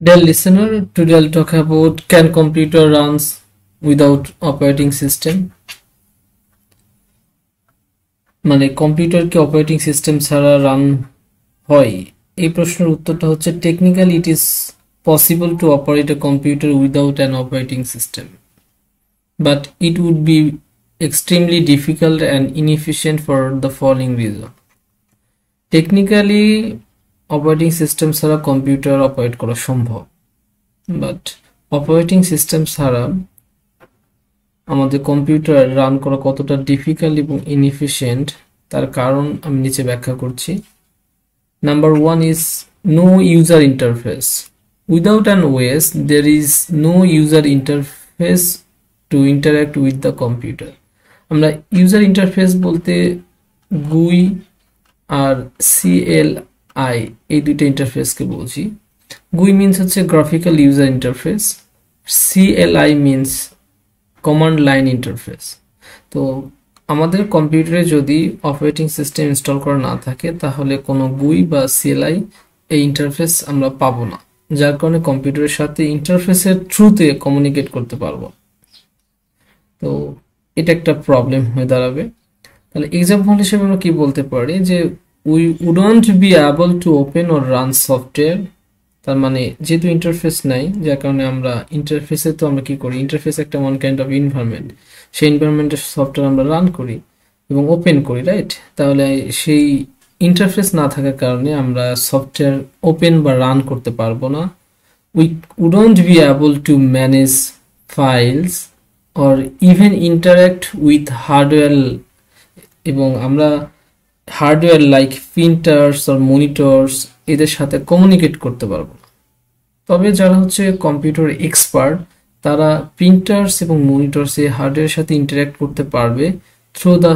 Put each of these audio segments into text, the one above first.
Dear listener, today I'll talk about can computer runs without operating system? মানে computer কি operating system ছাড়া run হয়? এই প্রশ্নের উত্তরটা হচ্ছে technically it is possible to operate a computer without an operating system, but it would be extremely difficult and inefficient for the following reason. Technically operating system ছাড়া computer operate করা সম্ভব, but operating system ছাড়া আমাদের computer run করা কতটা difficult এবং inefficient তার কারণ আমি নিচে ব্যাখ্যা করছি। Number 1 is no user interface. Without an OS there is no user interface to interact with the computer. আমরা ইউজার ইন্টারফেস বলতে GUI আর CLI এই দুইটা ইন্টারফেসকে বলছি। GUI means হচ্ছে graphical user interface, CLI means command line interface. তো আমাদের কম্পিউটারে যদি অপারেটিং সিস্টেম ইনস্টল করা না থাকে তাহলে কোনো GUI বা CLI এই ইন্টারফেস আমরা পাবো না, যার কারণে কম্পিউটারের সাথে ইন্টারফেসের থ্রুতে কমিউনিকেট করতে পারবো। তো এটা একটা প্রবলেম হয়ে দাঁড়াবে। তাহলে এক্সাম্পল হিসেবে আমরা কি বলতে পারি যে we wouldn't be able to open or run software. তার মানে যেহেতু ইন্টারফেস নাই, যার কারণে আমরা ইন্টারফেসে তো আমরা কি করি, ইন্টারফেস একটা ওয়ান কাইন্ড অফ এনভায়রনমেন্ট, সেই এনভায়রনমেন্টের সফটওয়্যার আমরা রান করি এবং ওপেন করি, রাইট? তাহলে সেই ইন্টারফেস না থাকার কারণে আমরা সফটওয়্যার ওপেন বা রান করতে পারবো না। We wouldn't be able to manage files or even interact with hardware, এবং আমরা hardware like printers or monitors এদের সাথে কমিউনিকেট করতে পারবো না। তবে যারা হচ্ছে কম্পিউটার এক্সপার্ট তারা প্রিন্টার্স এবং মনিটরস এই হার্ডওয়্যারের সাথে ইন্টারাক্ট করতে পারবে থ্রু দ্য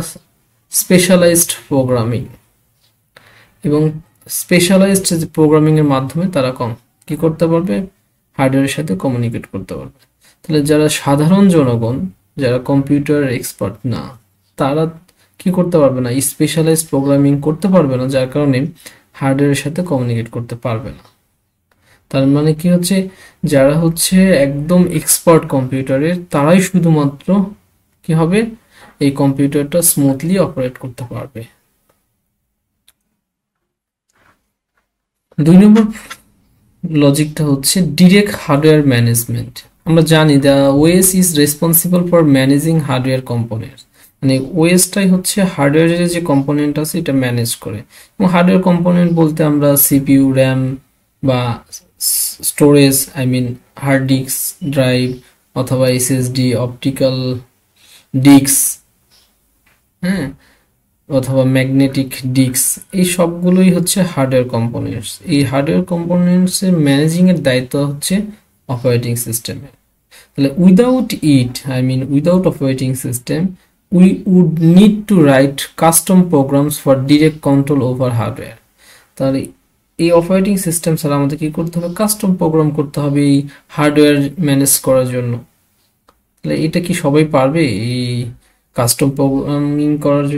স্পেশালাইজড প্রোগ্রামিং, এবং স্পেশালাইজড প্রোগ্রামিংয়ের মাধ্যমে তারা কি করতে পারবে, হার্ডওয়্যারের সাথে কমিউনিকেট করতে পারবে। তাহলে যারা সাধারণ জনগণ, যারা কম্পিউটার এক্সপার্ট না, তারা কি করতে পারবে না, স্পেশালাইজড প্রোগ্রামিং করতে পারবে না, যার কারণে হার্ডওয়্যারের সাথে কমিউনিকেট করতে পারবে না। তার মানে কি হচ্ছে, যারা হচ্ছে একদম এক্সপার্ট কম্পিউটারের তারাই শুধুমাত্র কি হবে, এই কম্পিউটারটা স্মুথলি অপারেট করতে পারবে। 2 নম্বর লজিকটা হচ্ছে ডিরেক্ট হার্ডওয়্যার ম্যানেজমেন্ট। আমরা জানি the OS is responsible for managing hardware components, মানে ওএসটাই হচ্ছে হার্ডওয়্যারের যে কম্পোনেন্ট আছে এটা ম্যানেজ করে। এবং হার্ডওয়্যার কম্পোনেন্ট বলতে আমরা সিপিইউ, র্যাম বা storage, I mean hard disk drive অথবা এসএসডি, অপটিক্যাল ডিস্ক, হ্যাঁ, অথবা ম্যাগনেটিক ডিস্ক, এই সবগুলোই হচ্ছে হার্ডওয়্যার কম্পোনেন্টস। এই হার্ডওয়্যার কম্পোনেন্টসের ম্যানেজিংয়ের দায়িত্ব হচ্ছে অপারেটিং সিস্টেমের। তাহলে without it, I mean without operating system, we would need to write custom programs for direct control over hardware. তাহলে এই অপারেটিং সিস্টেম ছাড়া আমাদের কি করতে হবে, কাস্টম প্রোগ্রাম করতে হবে এই হার্ডওয়্যার ম্যানেজ করার জন্য। তাহলে এটা কি সবাই পারবে, এই কাস্টম প্রোগ্রামিং করার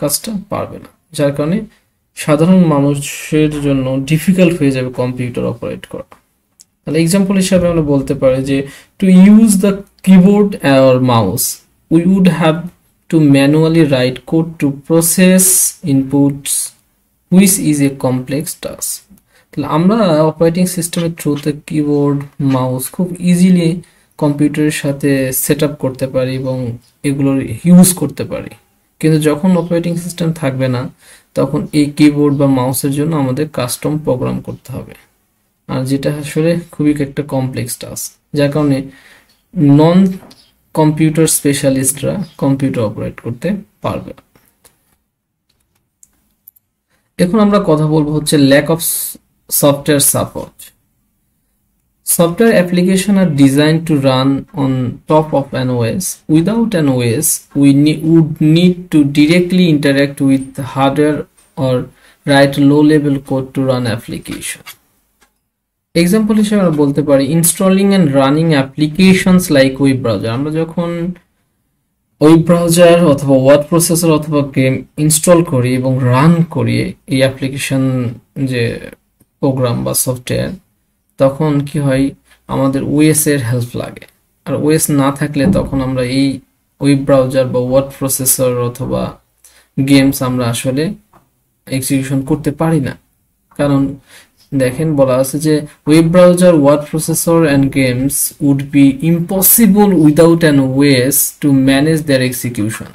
কাজটা পারবে না, যার কারণে সাধারণ মানুষের জন্য ডিফিকাল্ট হয়ে যাবে কম্পিউটার অপারেট করা। তাহলে এক্সাম্পল হিসাবে আমরা বলতে পারি যে টু ইউজ দ্য কিবোর্ড আর mouse we would have to manually write code to process inputs, which is a complex task. তাহলে আমরা অপারেটিং সিস্টেমের থ্রুতে কিবোর্ড মাউস খুব ইজিলি কম্পিউটারের সাথে সেট আপ করতে পারি এবং এগুলোর ইউজ করতে পারি, কিন্তু যখন অপারেটিং সিস্টেম থাকবে না তখন এই কিবোর্ড বা মাউসের জন্য আমাদের কাস্টম প্রোগ্রাম করতে হবে, আর যেটা আসলে খুবই একটা কমপ্লেক্স টাস্ক, যার কারণে নন কম্পিউটার স্পেশালিস্টরা কম্পিউটার অপারেট করতে পারবে। এখন আমরা কথা বলবো হচ্ছে lack of software support. Software applications are designed to run on top of an OS. Without an OS, we would need to directly interact with hardware or write low-level code to run application. Example হিসেবে আমরা বলতে পারি installing and running applications like web browser. আমরা যখন web browser অথবা word processor অথবা game install করি এবং রান করি এই অ্যাপ্লিকেশন যে প্রোগ্রাম বা সফটওয়্যার, তখন কি হয়, আমাদের ওএস এর হেল্প লাগে। আর ওএস না থাকলে তখন আমরা এই ওয়েব ব্রাউজার বা ওয়ার্ড প্রসেসর অথবা গেমস আমরা আসলে এক্সিকিউশন করতে পারি না। কারণ দেখেন বলা আছে যে web browser, word processor and games would be impossible without an OS to manage their execution.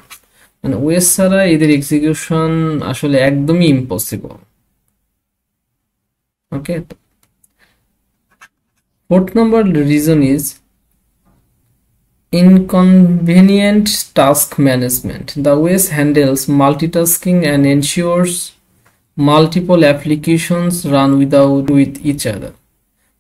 মানে ওএস ছাড়া এদের এক্সিকিউশন আসলে একদমই impossible. Okay, fourth number reason is inconvenient task management. The OS handles multitasking and ensures multiple applications run with each other.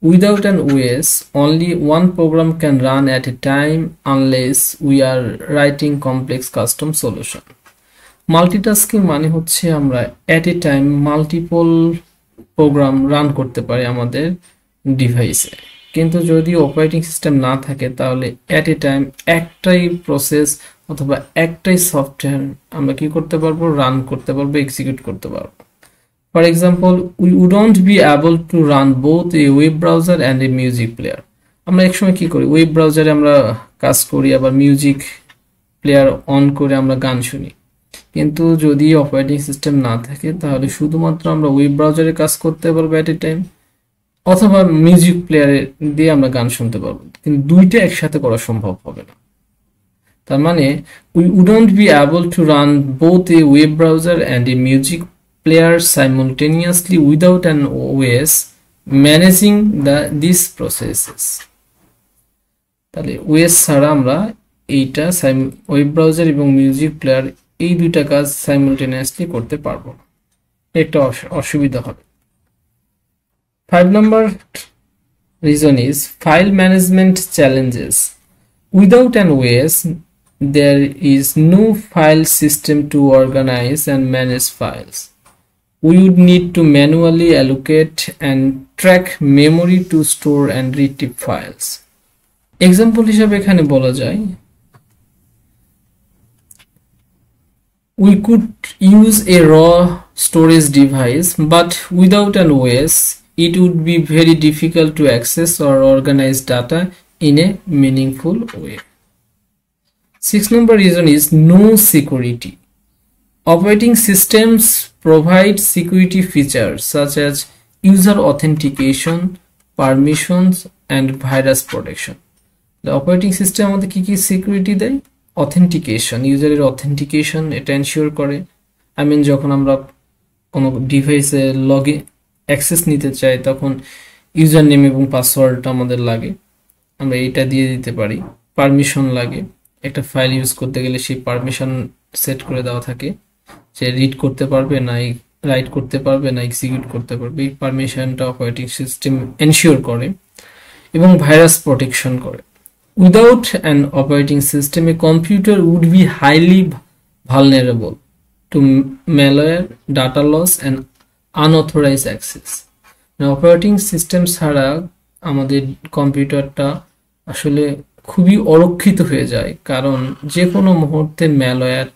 Without an OS, only one program can run at a time unless we are writing complex custom solution. Multitasking মানে হচ্ছে আমরা at a time multiple program run করতে পারি আমাদের ডিভাইসে। কিন্তু যদি operating system না থাকে তাহলে at a time একটাই প্রসেস অথবা একটাই সফটওয়্যার আমরা কি করতে পারবো, রান করতে পারবো, এক্সিকিউট করতে পারবো। For example, we wouldn't be able to run both a web browser and a music player. আমরা একসময় কি করি, ওয়েব ব্রাউজারে আমরা কাজ করি, আবার মিউজিক প্লেয়ার অন করে আমরা গান শুনি। কিন্তু যদি অপারেটিং সিস্টেম না থাকে তাহলে শুধুমাত্র আমরা ওয়েব ব্রাউজারে কাজ করতে পারবো এট এ টাইম, অথবা মিউজিক প্লেয়ারে দিয়ে আমরা গান শুনতে পারবো, কিন্তু দুইটা একসাথে করা সম্ভব হবে না। তার মানে we wouldn't be able to run both a web browser and a music player simultaneously without an OS managing these processes. তাহলে ওএস ছাড়া আমরা এইটা ওয়েব ব্রাউজার এবং মিউজিক প্লেয়ার এই দুইটা কাজ সাইমultaneously করতে পারবো না, একটা অসুবিধা হবে। 5 number reason is file management challenges. Without an OS, there is no file system to organize and manage files. We would need to manually allocate and track memory to store and retrieve files. Example হিসাবে এখানে বলা যায়, we could use a raw storage device, but without an OS, it would be very difficult to access or organize data in a meaningful way. 6 number reason is no security. Operating systems provide security features such as user authentication, permissions, and virus protection. The operating system আমাদের কি কি security দেয়? Authentication, ইউজারের authentication এটা ensure করে। I mean যখন আমরা কোনো ডিভাইসে অ্যাক্সেস নিতে চাই তখন ইউজার নেম এবং পাসওয়ার্ডটা আমাদের লাগে, আমরা এটা দিয়ে দিতে পারি। পারমিশন লাগে, একটা ফাইল ইউজ করতে গেলে সেই পারমিশন সেট করে দেওয়া থাকে যে রিড করতে পারবে না, রাইট করতে পারবে না, এক্সিকিউট করতে পারবে। এই পারমিশনটা অপারেটিং সিস্টেম এনশিওর করে এবং ভাইরাস প্রোটেকশন করে। Without an operating system, a computer would be highly vulnerable to malware, data loss, and unauthorized access. Operating system ছাড়া আমাদের কম্পিউটারটা আসলে খুবই অরক্ষিত হয়ে যায়, কারণ যে কোনো মুহূর্তে ম্যালওয়্যার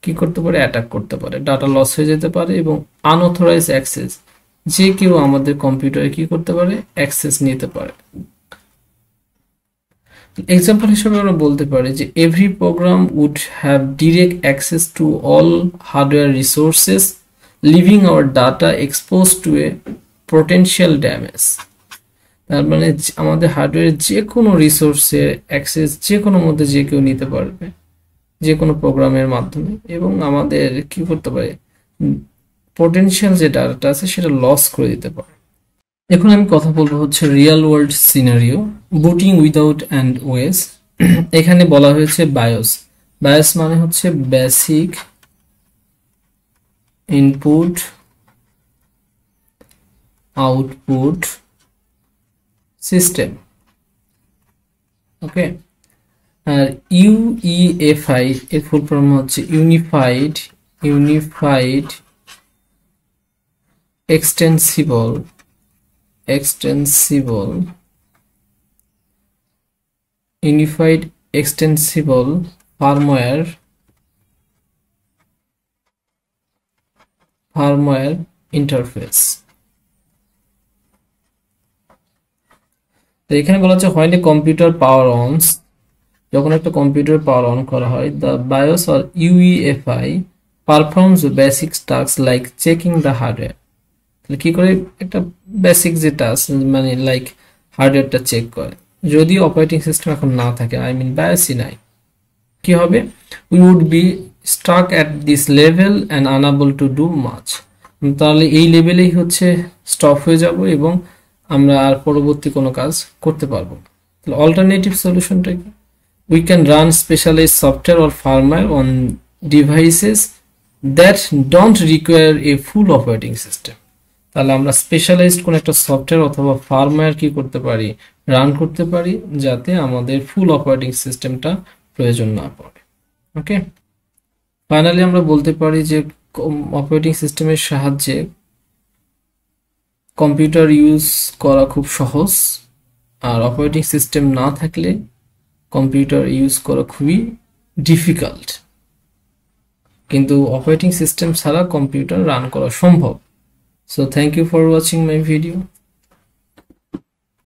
কি করতে পারে, অ্যাটাক করতে পারে, ডাটা লস হয়ে যেতে পারে, এবং আনঅথরাইজ অ্যাক্সেস, যে কেউ আমাদের কম্পিউটারে কি করতে পারে, অ্যাক্সেস নিতে পারে। এক্সাম্পল হিসেবে আমরা বলতে পারি যে every program would have direct access to all hardware resources, leaving our data expose to a potential damage. তার মানে আমাদের হার্ডওয়্যারের যে কোনো রিসোর্সের অ্যাক্সেস যে কোনো মধ্যে যে কেউ নিতে পারবে, যে কোনো প্রোগ্রামের মাধ্যমে, এবং আমাদের কি করতে পারে, পোটেনশিয়াল যে ডাটাটা আছে সেটা লস করে দিতে পারে। এখন আমি কথা বলবো হচ্ছে real world scenario, booting without and OS. এখানে বলা হয়েছে বায়োস। বায়োস মানে হচ্ছে বেসিক ইনপুট আউটপুট সিস্টেম। ওকে, আর ইউইএফআই এর ফুল ফর্ম হচ্ছে unified এক্সটেন্সিবল Unified Extensible Firmware Interface. তো এখানে বলা হচ্ছে when a computer power ons, যখন একটা কম্পিউটার পাওয়ার অন করা হয়, the BIOS or UEFI performs basic tasks like checking the hardware. তাহলে কি করে? একটা বেসিক যে টাস্ক, মানে লাইক হার্ডওয়্যারটা চেক করে। যদি অপারেটিং সিস্টেম এখন না থাকে, আই মিন বায়োসই নাই, কি হবে? We would be stuck at this level and unable to do much. তাহলে এই লেভেলেই হচ্ছে স্টপ হয়ে যাব এবং আমরা আর পরবর্তী কোনো কাজ করতে পারবো না। তাহলে অল্টারনেটিভ সলিউশনটা কি? We can run specialized software or firmware on devices that don't require a full operating system. তাহলে আমরা স্পেশালাইজড কোন একটা সফটওয়্যার অথবা ফার্মওয়্যার কি করতে পারি? রান করতে পারি, যাতে আমাদের ফুল অপারেটিং সিস্টেমটা প্রয়োজন না পড়ে। ওকে, ফাইনালি আমরা বলতে পারি যে অপারেটিং সিস্টেমের সাহায্যে কম্পিউটার ইউজ করা খুব সহজ, আর অপারেটিং সিস্টেম না থাকলে কম্পিউটার ইউজ করা খুবই ডিফিকাল্ট। কিন্তু অপারেটিং সিস্টেম ছাড়া কম্পিউটার রান করা সম্ভব। So thank you for watching my video.